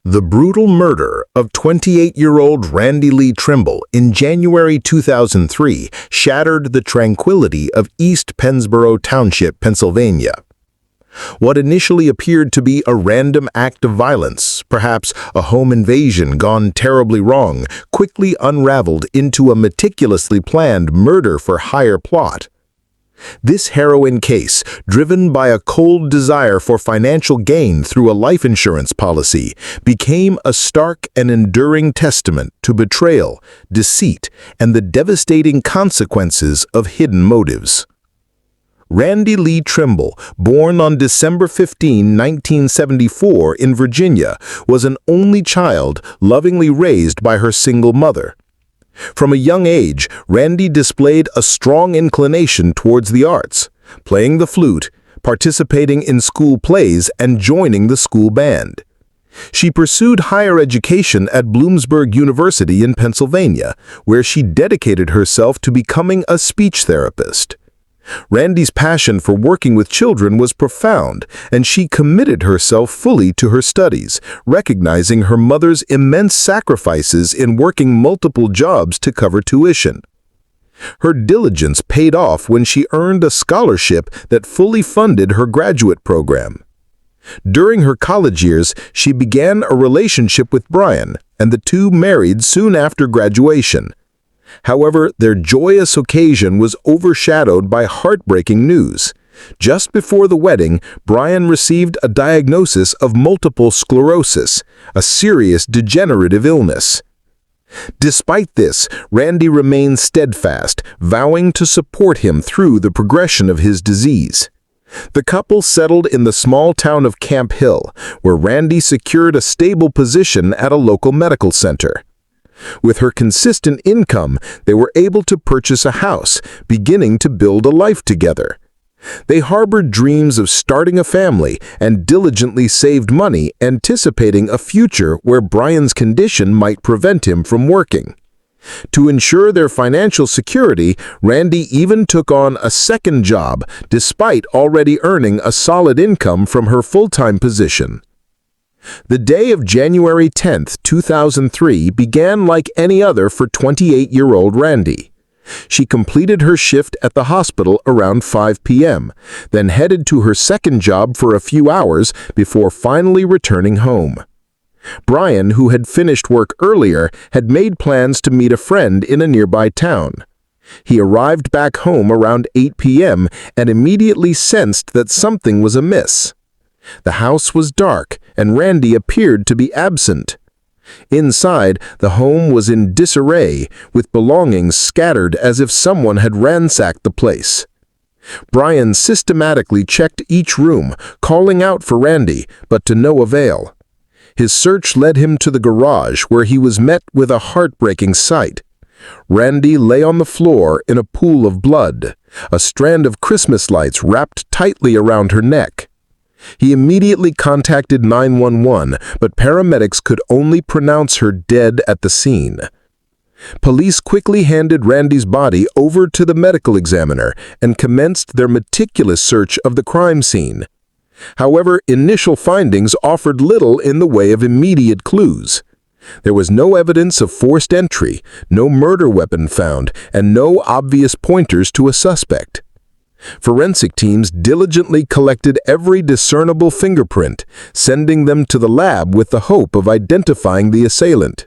The brutal murder of 28-year-old Randy Lee Trimble in January 2003 shattered the tranquility of East Pennsboro Township, Pennsylvania. What initially appeared to be a random act of violence, perhaps a home invasion gone terribly wrong, quickly unraveled into a meticulously planned murder-for-hire plot. This harrowing case, driven by a cold desire for financial gain through a life insurance policy, became a stark and enduring testament to betrayal, deceit, and the devastating consequences of hidden motives. Randy Lee Trimble, born on December 15, 1974 in Virginia, was an only child lovingly raised by her single mother. From a young age, Randy displayed a strong inclination towards the arts, playing the flute, participating in school plays, and joining the school band. She pursued higher education at Bloomsburg University in Pennsylvania, where she dedicated herself to becoming a speech therapist. Randy's passion for working with children was profound, and she committed herself fully to her studies, recognizing her mother's immense sacrifices in working multiple jobs to cover tuition. Her diligence paid off when she earned a scholarship that fully funded her graduate program. During her college years, she began a relationship with Brian, and the two married soon after graduation. However, their joyous occasion was overshadowed by heartbreaking news. Just before the wedding, Brian received a diagnosis of multiple sclerosis, a serious degenerative illness. Despite this, Randy remained steadfast, vowing to support him through the progression of his disease. The couple settled in the small town of Camp Hill, where Randy secured a stable position at a local medical center. With her consistent income, they were able to purchase a house, beginning to build a life together. They harbored dreams of starting a family and diligently saved money, anticipating a future where Brian's condition might prevent him from working. To ensure their financial security, Randy even took on a second job, despite already earning a solid income from her full-time position. The day of January 10, 2003 began like any other for 28-year-old Randy. She completed her shift at the hospital around 5 p.m., then headed to her second job for a few hours before finally returning home. Brian, who had finished work earlier, had made plans to meet a friend in a nearby town. He arrived back home around 8 p.m. and immediately sensed that something was amiss. The house was dark, and Randy appeared to be absent. Inside, the home was in disarray, with belongings scattered as if someone had ransacked the place. Brian systematically checked each room, calling out for Randy, but to no avail. His search led him to the garage, where he was met with a heartbreaking sight. Randy lay on the floor in a pool of blood, a strand of Christmas lights wrapped tightly around her neck. He immediately contacted 911, but paramedics could only pronounce her dead at the scene. Police quickly handed Randy's body over to the medical examiner and commenced their meticulous search of the crime scene. However, initial findings offered little in the way of immediate clues. There was no evidence of forced entry, no murder weapon found, and no obvious pointers to a suspect. Forensic teams diligently collected every discernible fingerprint, sending them to the lab with the hope of identifying the assailant.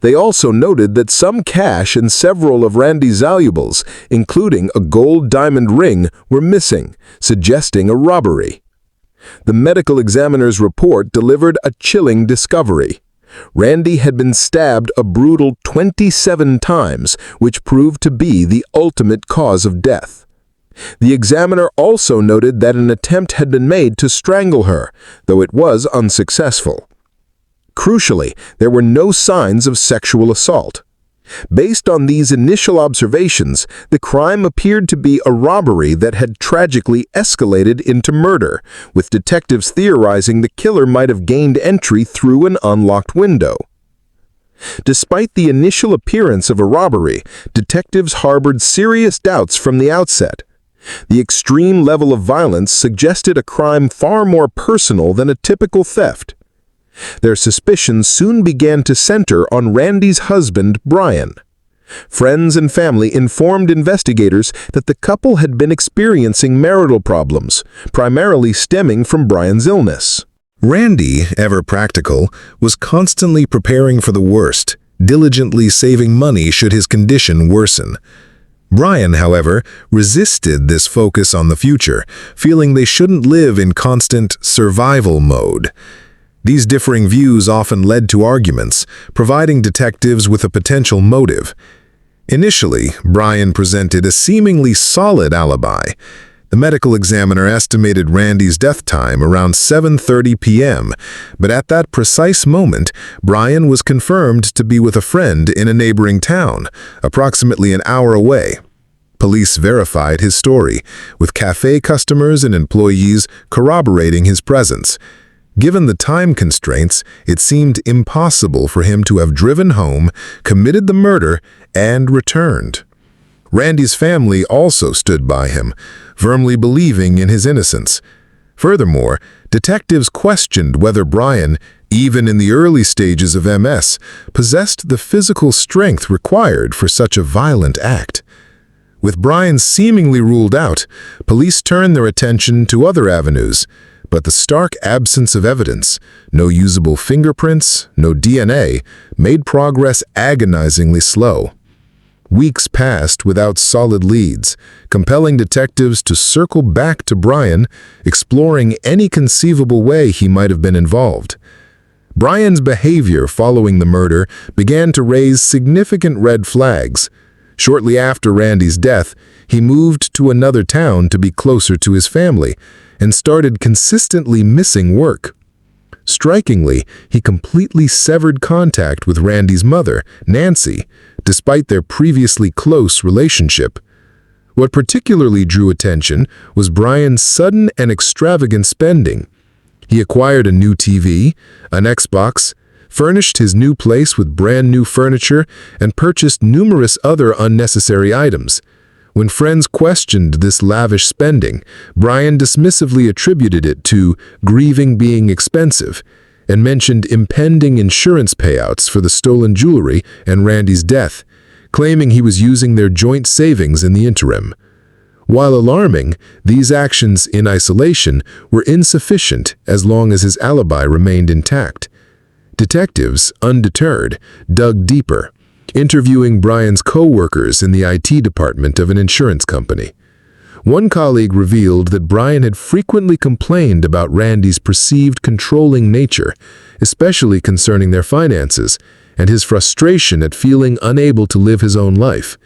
They also noted that some cash and several of Randy's valuables, including a gold diamond ring, were missing, suggesting a robbery. The medical examiner's report delivered a chilling discovery. Randy had been stabbed a brutal 27 times, which proved to be the ultimate cause of death. The examiner also noted that an attempt had been made to strangle her, though it was unsuccessful. Crucially, there were no signs of sexual assault. Based on these initial observations, the crime appeared to be a robbery that had tragically escalated into murder, with detectives theorizing the killer might have gained entry through an unlocked window. Despite the initial appearance of a robbery, detectives harbored serious doubts from the outset. The extreme level of violence suggested a crime far more personal than a typical theft. Their suspicions soon began to center on Randy's husband, Brian. Friends and family informed investigators that the couple had been experiencing marital problems, primarily stemming from Brian's illness. Randy, ever practical, was constantly preparing for the worst, diligently saving money should his condition worsen. Brian, however, resisted this focus on the future, feeling they shouldn't live in constant survival mode. These differing views often led to arguments, providing detectives with a potential motive. Initially, Brian presented a seemingly solid alibi. The medical examiner estimated Randy's death time around 7:30 p.m., but at that precise moment, Brian was confirmed to be with a friend in a neighboring town, approximately an hour away. Police verified his story, with cafe customers and employees corroborating his presence. Given the time constraints, it seemed impossible for him to have driven home, committed the murder, and returned. Randy's family also stood by him, firmly believing in his innocence. Furthermore, detectives questioned whether Brian, even in the early stages of MS, possessed the physical strength required for such a violent act. With Brian seemingly ruled out, police turned their attention to other avenues, but the stark absence of evidence, no usable fingerprints, no DNA, made progress agonizingly slow. Weeks passed without solid leads, compelling detectives to circle back to Brian, exploring any conceivable way he might have been involved. Brian's behavior following the murder began to raise significant red flags. Shortly after Randy's death, he moved to another town to be closer to his family and started consistently missing work. Strikingly, he completely severed contact with Randy's mother, Nancy, despite their previously close relationship. What particularly drew attention was Brian's sudden and extravagant spending. He acquired a new TV, an Xbox, furnished his new place with brand new furniture, and purchased numerous other unnecessary items. When friends questioned this lavish spending, Brian dismissively attributed it to grieving being expensive and mentioned impending insurance payouts for the stolen jewelry and Randy's death, claiming he was using their joint savings in the interim. While alarming, these actions in isolation were insufficient as long as his alibi remained intact. Detectives, undeterred, dug deeper, interviewing Brian's co-workers in the IT department of an insurance company. One colleague revealed that Brian had frequently complained about Randy's perceived controlling nature, especially concerning their finances, and his frustration at feeling unable to live his own life.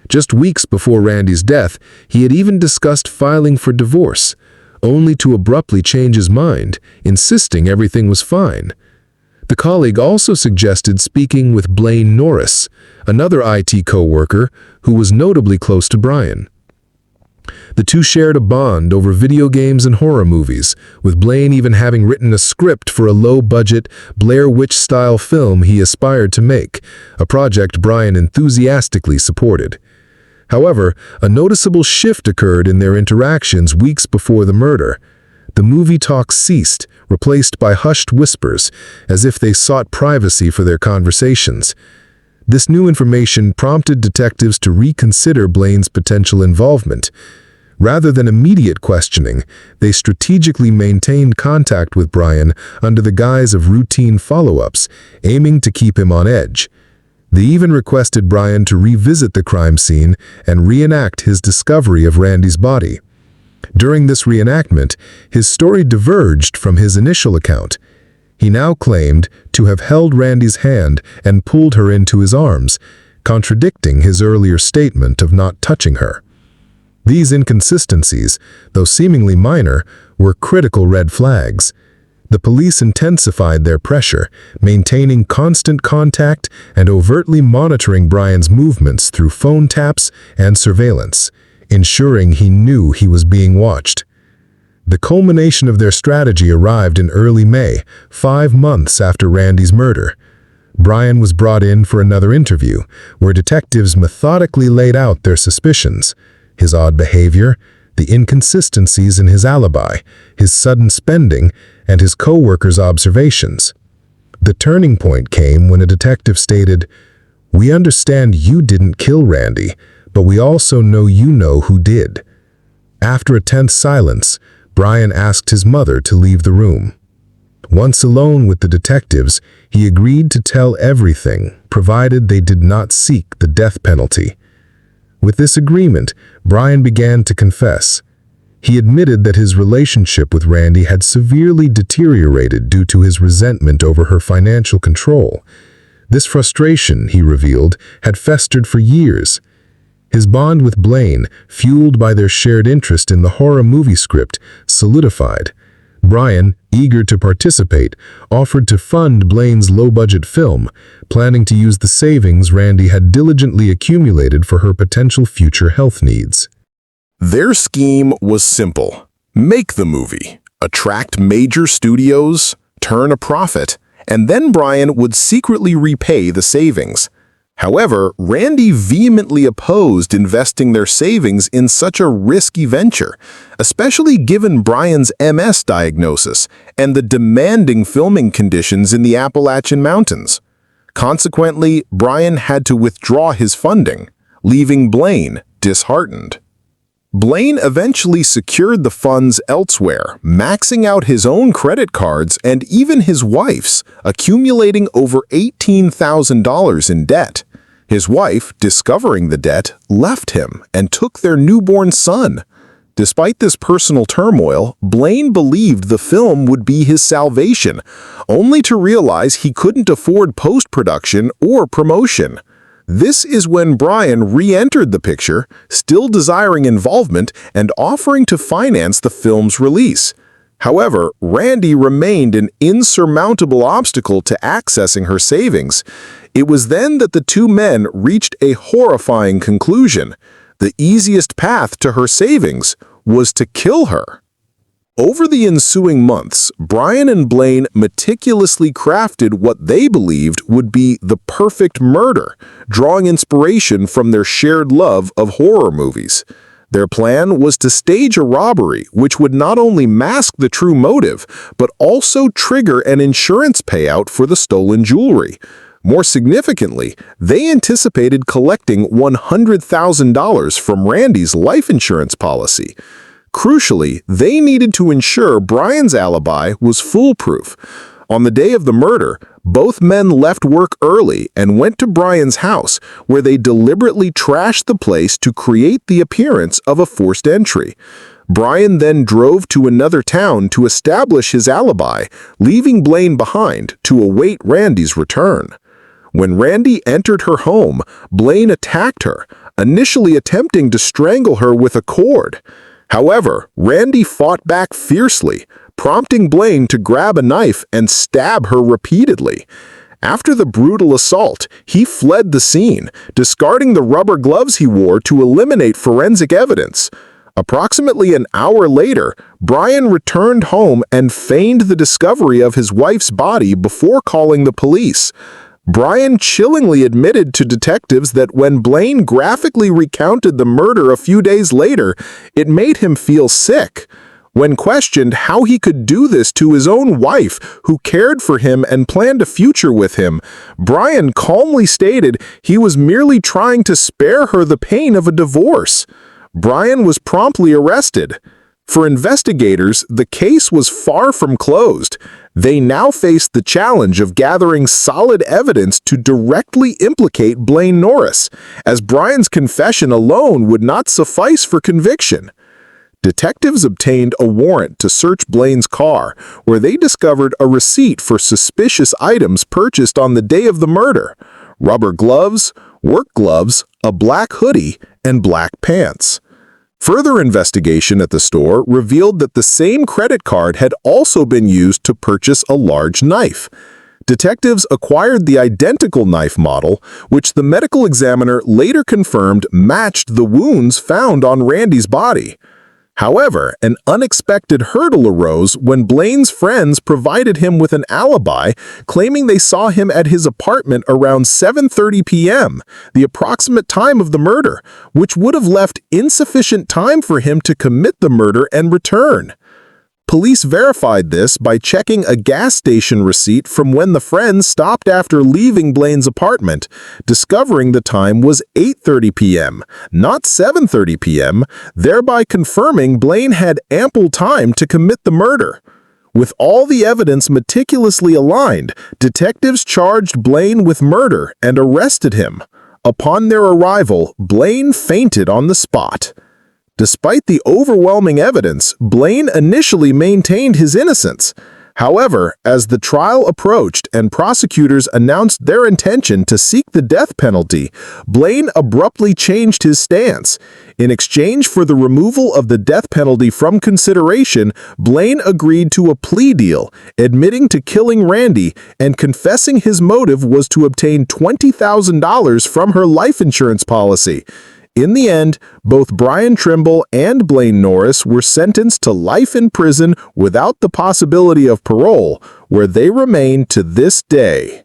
Just weeks before Randy's death, he had even discussed filing for divorce, only to abruptly change his mind, insisting everything was fine. The colleague also suggested speaking with Blaine Norris, another IT co-worker who was notably close to Brian. The two shared a bond over video games and horror movies, with Blaine even having written a script for a low-budget, Blair Witch-style film he aspired to make, a project Brian enthusiastically supported. However, a noticeable shift occurred in their interactions weeks before the murder. The movie talk ceased, replaced by hushed whispers, as if they sought privacy for their conversations. This new information prompted detectives to reconsider Blaine's potential involvement. Rather than immediate questioning, they strategically maintained contact with Brian under the guise of routine follow-ups, aiming to keep him on edge. They even requested Brian to revisit the crime scene and reenact his discovery of Randy's body. During this reenactment, his story diverged from his initial account. He now claimed to have held Randy's hand and pulled her into his arms, contradicting his earlier statement of not touching her. These inconsistencies, though seemingly minor, were critical red flags. The police intensified their pressure, maintaining constant contact and overtly monitoring Brian's movements through phone taps and surveillance, ensuring he knew he was being watched. The culmination of their strategy arrived in early May, 5 months after Randy's murder. Brian was brought in for another interview, where detectives methodically laid out their suspicions: his odd behavior, the inconsistencies in his alibi, his sudden spending, and his co-workers' observations. The turning point came when a detective stated, "We understand you didn't kill Randy, but we also know you know who did." After a tense silence, Brian asked his mother to leave the room. Once alone with the detectives, he agreed to tell everything, provided they did not seek the death penalty. With this agreement, Brian began to confess. He admitted that his relationship with Randy had severely deteriorated due to his resentment over her financial control. This frustration, he revealed, had festered for years. His bond with Blaine, fueled by their shared interest in the horror movie script, solidified. Brian, eager to participate, offered to fund Blaine's low-budget film, planning to use the savings Randy had diligently accumulated for her potential future health needs. Their scheme was simple. Make the movie, attract major studios, turn a profit, and then Brian would secretly repay the savings. However, Randy vehemently opposed investing their savings in such a risky venture, especially given Brian's MS diagnosis and the demanding filming conditions in the Appalachian Mountains. Consequently, Brian had to withdraw his funding, leaving Blaine disheartened. Blaine eventually secured the funds elsewhere, maxing out his own credit cards and even his wife's, accumulating over $18,000 in debt. His wife, discovering the debt, left him and took their newborn son. Despite this personal turmoil, Blaine believed the film would be his salvation, only to realize he couldn't afford post-production or promotion. This is when Brian re-entered the picture, still desiring involvement and offering to finance the film's release. However, Randy remained an insurmountable obstacle to accessing her savings. It was then that the two men reached a horrifying conclusion. The easiest path to her savings was to kill her. Over the ensuing months, Brian and Blaine meticulously crafted what they believed would be the perfect murder, drawing inspiration from their shared love of horror movies. Their plan was to stage a robbery which would not only mask the true motive, but also trigger an insurance payout for the stolen jewelry. More significantly, they anticipated collecting $100,000 from Randy's life insurance policy. Crucially, they needed to ensure Brian's alibi was foolproof. On the day of the murder, both men left work early and went to Brian's house, where they deliberately trashed the place to create the appearance of a forced entry. Brian then drove to another town to establish his alibi, leaving Blaine behind to await Randy's return. When Randy entered her home, Blaine attacked her, initially attempting to strangle her with a cord. However, Randy fought back fiercely, prompting Blaine to grab a knife and stab her repeatedly. After the brutal assault, he fled the scene, discarding the rubber gloves he wore to eliminate forensic evidence. Approximately an hour later, Brian returned home and feigned the discovery of his wife's body before calling the police. Brian chillingly admitted to detectives that when Blaine graphically recounted the murder a few days later, it made him feel sick. When questioned how he could do this to his own wife, who cared for him and planned a future with him, Brian calmly stated he was merely trying to spare her the pain of a divorce. Brian was promptly arrested. For investigators, the case was far from closed. They now faced the challenge of gathering solid evidence to directly implicate Blaine Norris, as Brian's confession alone would not suffice for conviction. Detectives obtained a warrant to search Blaine's car, where they discovered a receipt for suspicious items purchased on the day of the murder: rubber gloves, work gloves, a black hoodie, and black pants. Further investigation at the store revealed that the same credit card had also been used to purchase a large knife. Detectives acquired the identical knife model, which the medical examiner later confirmed matched the wounds found on Randy's body. However, an unexpected hurdle arose when Blaine's friends provided him with an alibi, claiming they saw him at his apartment around 7:30 p.m., the approximate time of the murder, which would have left insufficient time for him to commit the murder and return. Police verified this by checking a gas station receipt from when the friends stopped after leaving Blaine's apartment, discovering the time was 8:30 p.m., not 7:30 p.m., thereby confirming Blaine had ample time to commit the murder. With all the evidence meticulously aligned, detectives charged Blaine with murder and arrested him. Upon their arrival, Blaine fainted on the spot. Despite the overwhelming evidence, Blaine initially maintained his innocence. However, as the trial approached and prosecutors announced their intention to seek the death penalty, Blaine abruptly changed his stance. In exchange for the removal of the death penalty from consideration, Blaine agreed to a plea deal, admitting to killing Randy and confessing his motive was to obtain $20,000 from her life insurance policy. In the end, both Brian Trimble and Blaine Norris were sentenced to life in prison without the possibility of parole, where they remain to this day.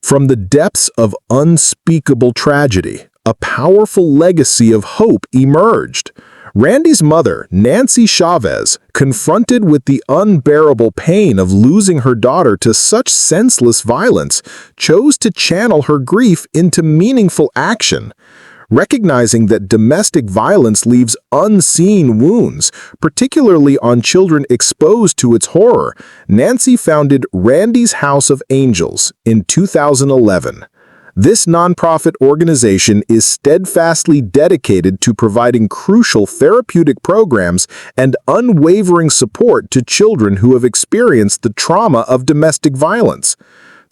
From the depths of unspeakable tragedy, a powerful legacy of hope emerged. Randy's mother, Nancy Chavez, confronted with the unbearable pain of losing her daughter to such senseless violence, chose to channel her grief into meaningful action. Recognizing that domestic violence leaves unseen wounds, particularly on children exposed to its horror, Nancy founded Randy's House of Angels in 2011. This nonprofit organization is steadfastly dedicated to providing crucial therapeutic programs and unwavering support to children who have experienced the trauma of domestic violence.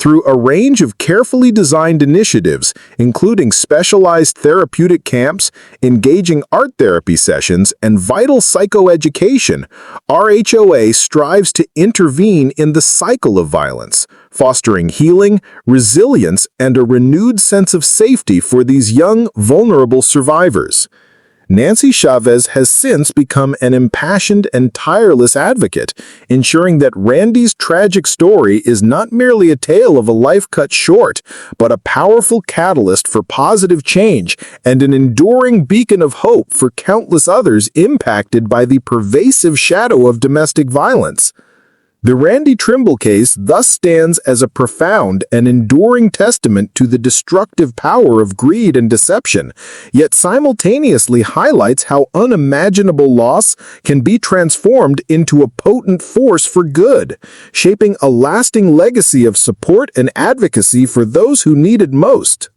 Through a range of carefully designed initiatives, including specialized therapeutic camps, engaging art therapy sessions, and vital psychoeducation, RHOA strives to intervene in the cycle of violence, fostering healing, resilience, and a renewed sense of safety for these young, vulnerable survivors. Nancy Chavez has since become an impassioned and tireless advocate, ensuring that Randy's tragic story is not merely a tale of a life cut short, but a powerful catalyst for positive change and an enduring beacon of hope for countless others impacted by the pervasive shadow of domestic violence. The Randy Trimble case thus stands as a profound and enduring testament to the destructive power of greed and deception, yet simultaneously highlights how unimaginable loss can be transformed into a potent force for good, shaping a lasting legacy of support and advocacy for those who need it most.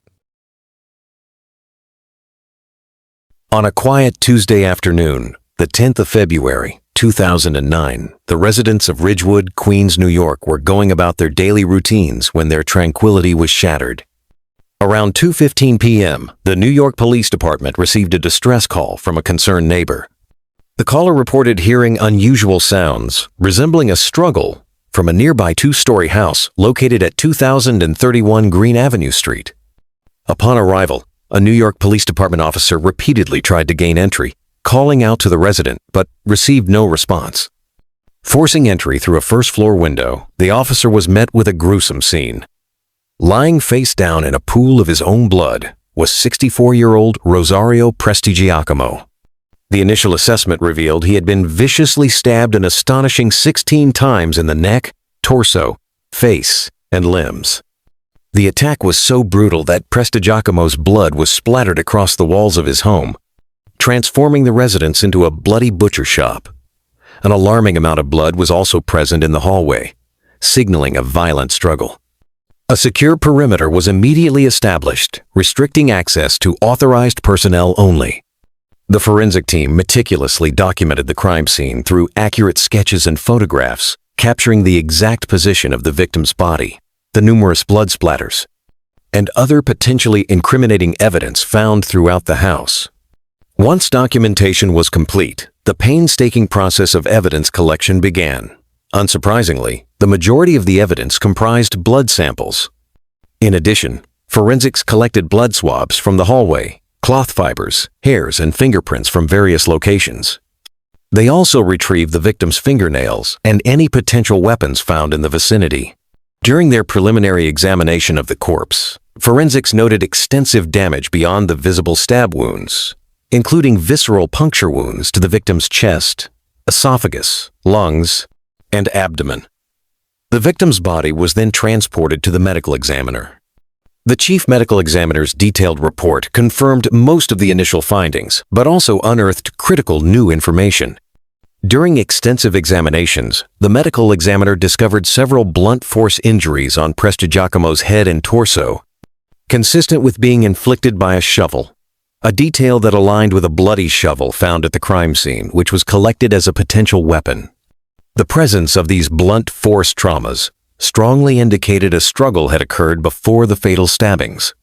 On a quiet Tuesday afternoon, the 10th of February, 2009, the residents of Ridgewood, Queens, New York were going about their daily routines when their tranquility was shattered. Around 2:15 p.m., the New York Police Department received a distress call from a concerned neighbor. The caller reported hearing unusual sounds, resembling a struggle, from a nearby two-story house located at 2031 Green Avenue Street. Upon arrival, a New York Police Department officer repeatedly tried to gain entry, calling out to the resident, but received no response. Forcing entry through a first-floor window, the officer was met with a gruesome scene. Lying face down in a pool of his own blood was 64-year-old Rosario Prestigiacomo. The initial assessment revealed he had been viciously stabbed an astonishing 16 times in the neck, torso, face, and limbs. The attack was so brutal that Prestigiacomo's blood was splattered across the walls of his home, transforming the residence into a bloody butcher shop. An alarming amount of blood was also present in the hallway, signaling a violent struggle. A secure perimeter was immediately established, restricting access to authorized personnel only. The forensic team meticulously documented the crime scene through accurate sketches and photographs, capturing the exact position of the victim's body, the numerous blood splatters, and other potentially incriminating evidence found throughout the house. Once documentation was complete, the painstaking process of evidence collection began. Unsurprisingly, the majority of the evidence comprised blood samples. In addition, forensics collected blood swabs from the hallway, cloth fibers, hairs, and fingerprints from various locations. They also retrieved the victim's fingernails and any potential weapons found in the vicinity. During their preliminary examination of the corpse, forensics noted extensive damage beyond the visible stab wounds, including visceral puncture wounds to the victim's chest, esophagus, lungs, and abdomen. The victim's body was then transported to the medical examiner. The chief medical examiner's detailed report confirmed most of the initial findings, but also unearthed critical new information. During extensive examinations, the medical examiner discovered several blunt force injuries on Prestigiacomo's head and torso, consistent with being inflicted by a shovel, a detail that aligned with a bloody shovel found at the crime scene, which was collected as a potential weapon. The presence of these blunt force traumas strongly indicated a struggle had occurred before the fatal stabbings.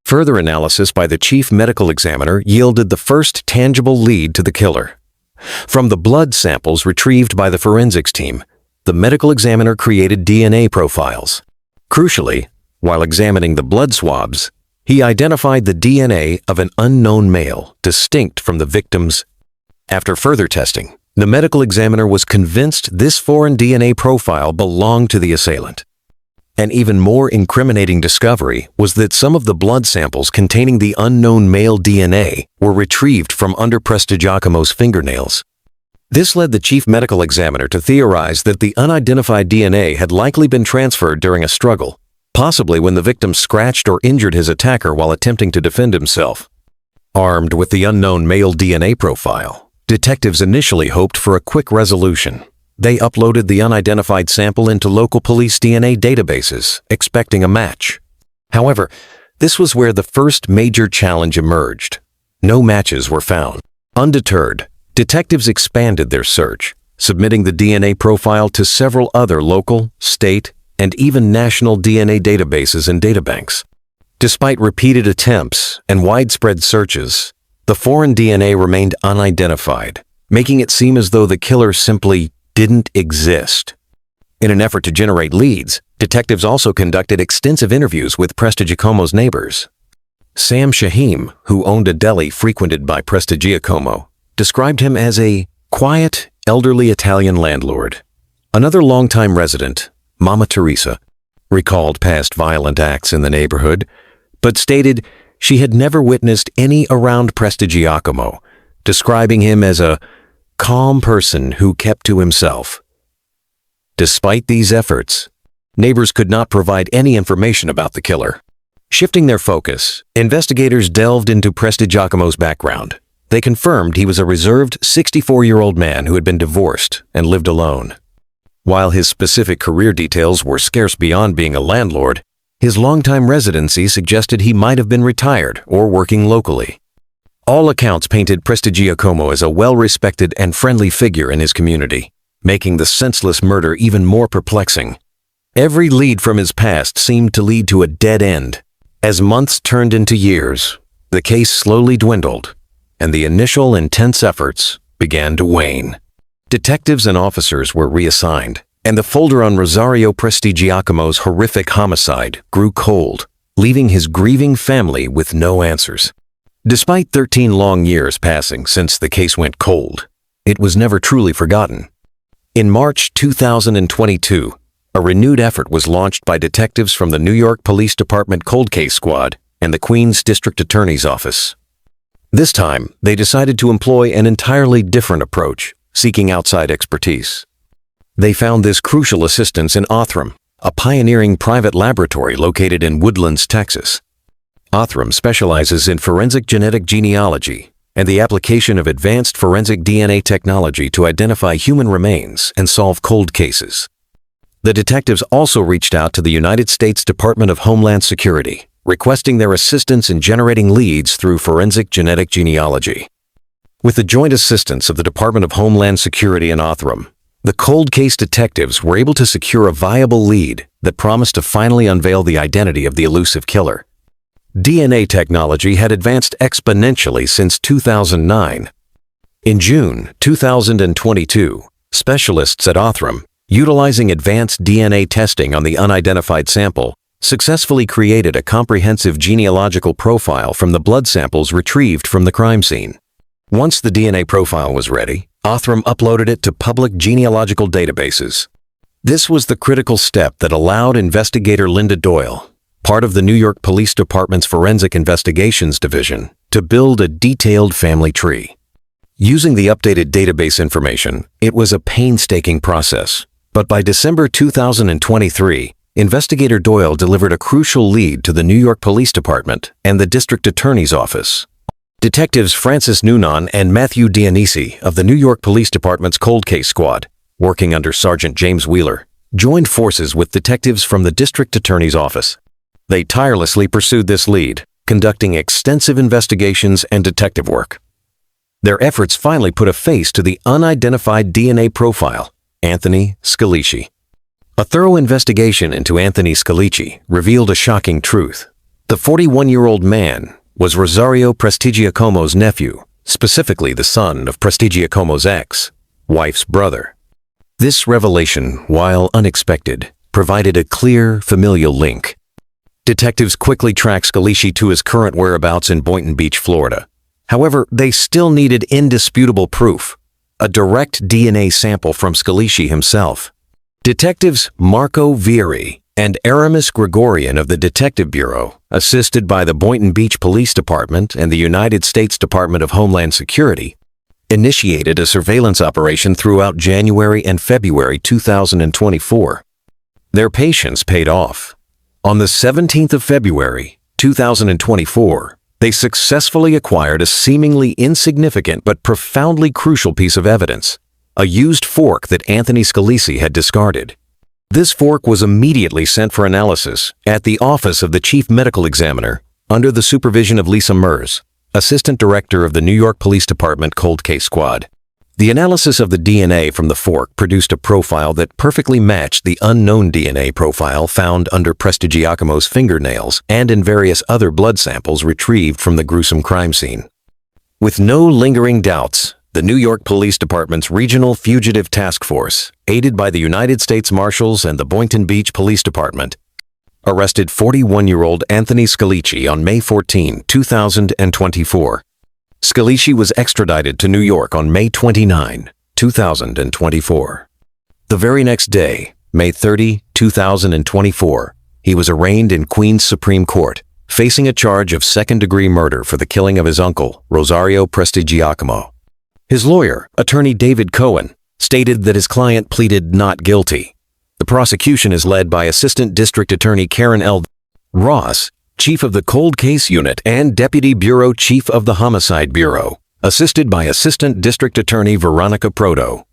Further analysis by the chief medical examiner yielded the first tangible lead to the killer. From the blood samples retrieved by the forensics team, the medical examiner created DNA profiles. Crucially, while examining the blood swabs, he identified the DNA of an unknown male, distinct from the victim's. After further testing, the medical examiner was convinced this foreign DNA profile belonged to the assailant. An even more incriminating discovery was that some of the blood samples containing the unknown male DNA were retrieved from under Prestigiacomo's fingernails. This led the chief medical examiner to theorize that the unidentified DNA had likely been transferred during a struggle, possibly when the victim scratched or injured his attacker while attempting to defend himself. Armed with the unknown male DNA profile, detectives initially hoped for a quick resolution. They uploaded the unidentified sample into local police DNA databases, expecting a match. However, this was where the first major challenge emerged. No matches were found. Undeterred, detectives expanded their search, submitting the DNA profile to several other local, state, and even national DNA databases and databanks. Despite repeated attempts and widespread searches, the foreign DNA remained unidentified, making it seem as though the killer simply didn't exist. In an effort to generate leads, detectives also conducted extensive interviews with Prestigiacomo's neighbors. Sam Shahim, who owned a deli frequented by Prestigiacomo, described him as a quiet, elderly Italian landlord. Another longtime resident, Mama Teresa, recalled past violent acts in the neighborhood, but stated she had never witnessed any around Prestigiacomo, describing him as a calm person who kept to himself. Despite these efforts, neighbors could not provide any information about the killer. Shifting their focus, investigators delved into Prestigiacomo's background. They confirmed he was a reserved 64-year-old man who had been divorced and lived alone. While his specific career details were scarce beyond being a landlord, his longtime residency suggested he might have been retired or working locally. All accounts painted Prestigiacomo as a well-respected and friendly figure in his community, making the senseless murder even more perplexing. Every lead from his past seemed to lead to a dead end. As months turned into years, the case slowly dwindled, and the initial intense efforts began to wane. Detectives and officers were reassigned, and the folder on Rosario Prestigiacomo's horrific homicide grew cold, leaving his grieving family with no answers. Despite 13 long years passing since the case went cold, it was never truly forgotten. In March 2022, a renewed effort was launched by detectives from the New York Police Department Cold Case Squad and the Queens District Attorney's Office. This time, they decided to employ an entirely different approach, seeking outside expertise. They found this crucial assistance in Othram, a pioneering private laboratory located in Woodlands, Texas. Othram specializes in forensic genetic genealogy and the application of advanced forensic DNA technology to identify human remains and solve cold cases. The detectives also reached out to the United States Department of Homeland Security, requesting their assistance in generating leads through forensic genetic genealogy. With the joint assistance of the Department of Homeland Security and Othram, the cold case detectives were able to secure a viable lead that promised to finally unveil the identity of the elusive killer. DNA technology had advanced exponentially since 2009. In June 2022, specialists at Othram, utilizing advanced DNA testing on the unidentified sample, successfully created a comprehensive genealogical profile from the blood samples retrieved from the crime scene. Once the DNA profile was ready, Othram uploaded it to public genealogical databases. This was the critical step that allowed investigator Linda Doyle, part of the New York Police Department's Forensic Investigations Division, to build a detailed family tree. Using the updated database information, it was a painstaking process, but by December 2023, investigator Doyle delivered a crucial lead to the New York Police Department and the District Attorney's Office. Detectives Francis Noonan and Matthew Dionisi of the New York Police Department's Cold Case Squad, working under Sergeant James Wheeler, joined forces with detectives from the District Attorney's Office. They tirelessly pursued this lead, conducting extensive investigations and detective work. Their efforts finally put a face to the unidentified DNA profile, Anthony Scalici. A thorough investigation into Anthony Scalici revealed a shocking truth. The 41-year-old man was Rosario Prestigiacomo's nephew, specifically the son of Prestigiacomo's ex-wife's brother. This revelation, while unexpected, provided a clear familial link. Detectives quickly tracked Scalici to his current whereabouts in Boynton Beach, Florida. However, they still needed indisputable proof, a direct DNA sample from Scalici himself. Detectives Marco Vieri and Aramis Gregorian of the Detective Bureau, assisted by the Boynton Beach Police Department and the United States Department of Homeland Security, initiated a surveillance operation throughout January and February 2024. Their patience paid off. On the 17th of February, 2024, they successfully acquired a seemingly insignificant but profoundly crucial piece of evidence, a used fork that Anthony Scalici had discarded. This fork was immediately sent for analysis at the office of the Chief Medical Examiner under the supervision of Lisa Mers, Assistant Director of the New York Police Department Cold Case Squad. The analysis of the DNA from the fork produced a profile that perfectly matched the unknown DNA profile found under Prestigiacomo's fingernails and in various other blood samples retrieved from the gruesome crime scene. With no lingering doubts, the New York Police Department's Regional Fugitive Task Force, aided by the United States Marshals and the Boynton Beach Police Department, arrested 41-year-old Anthony Scalici on May 14, 2024. Scalici was extradited to New York on May 29, 2024. The very next day, May 30, 2024, he was arraigned in Queens Supreme Court, facing a charge of second-degree murder for the killing of his uncle, Rosario Prestigiacomo. His lawyer, attorney David Cohen, stated that his client pleaded not guilty. The prosecution is led by Assistant District Attorney Karen L. Ross, Chief of the Cold Case Unit and Deputy Bureau Chief of the Homicide Bureau, assisted by Assistant District Attorney Veronica Proto.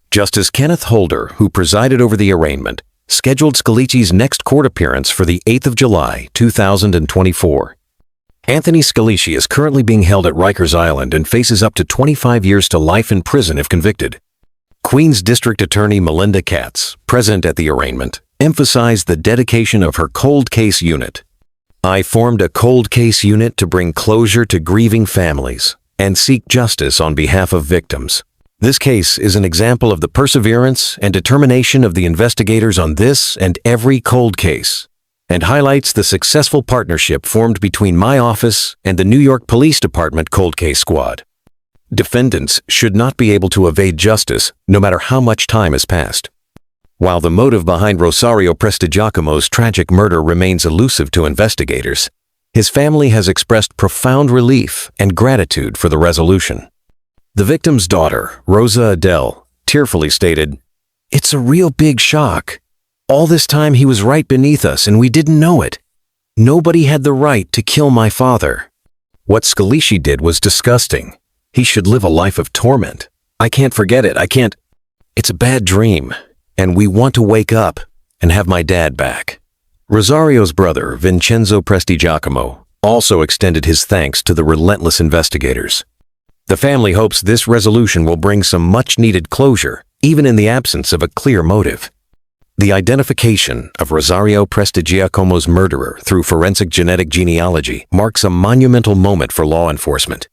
Justice Kenneth Holder, who presided over the arraignment, scheduled Scalici's next court appearance for the 8th of July, 2024. Anthony Scalici is currently being held at Rikers Island and faces up to 25 years to life in prison if convicted. Queens District Attorney Melinda Katz, present at the arraignment, emphasized the dedication of her cold case unit. "I formed a cold case unit to bring closure to grieving families and seek justice on behalf of victims. This case is an example of the perseverance and determination of the investigators on this and every cold case, and highlights the successful partnership formed between my office and the New York Police Department Cold Case Squad. Defendants should not be able to evade justice no matter how much time has passed." While the motive behind Rosario Prestigiacomo's tragic murder remains elusive to investigators, his family has expressed profound relief and gratitude for the resolution. The victim's daughter, Rosa Adele, tearfully stated, "It's a real big shock. All this time he was right beneath us and we didn't know it. Nobody had the right to kill my father. What Scalici did was disgusting. He should live a life of torment. I can't forget it. It's a bad dream. And we want to wake up and have my dad back." Rosario's brother, Vincenzo Prestigiacomo, also extended his thanks to the relentless investigators. The family hopes this resolution will bring some much-needed closure, even in the absence of a clear motive. The identification of Rosario Prestigiacomo's murderer through forensic genetic genealogy marks a monumental moment for law enforcement.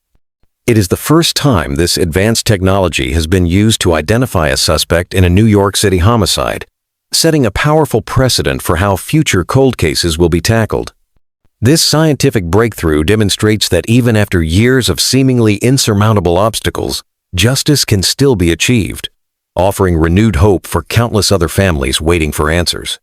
It is the first time this advanced technology has been used to identify a suspect in a New York City homicide, setting a powerful precedent for how future cold cases will be tackled. This scientific breakthrough demonstrates that even after years of seemingly insurmountable obstacles, justice can still be achieved, offering renewed hope for countless other families waiting for answers.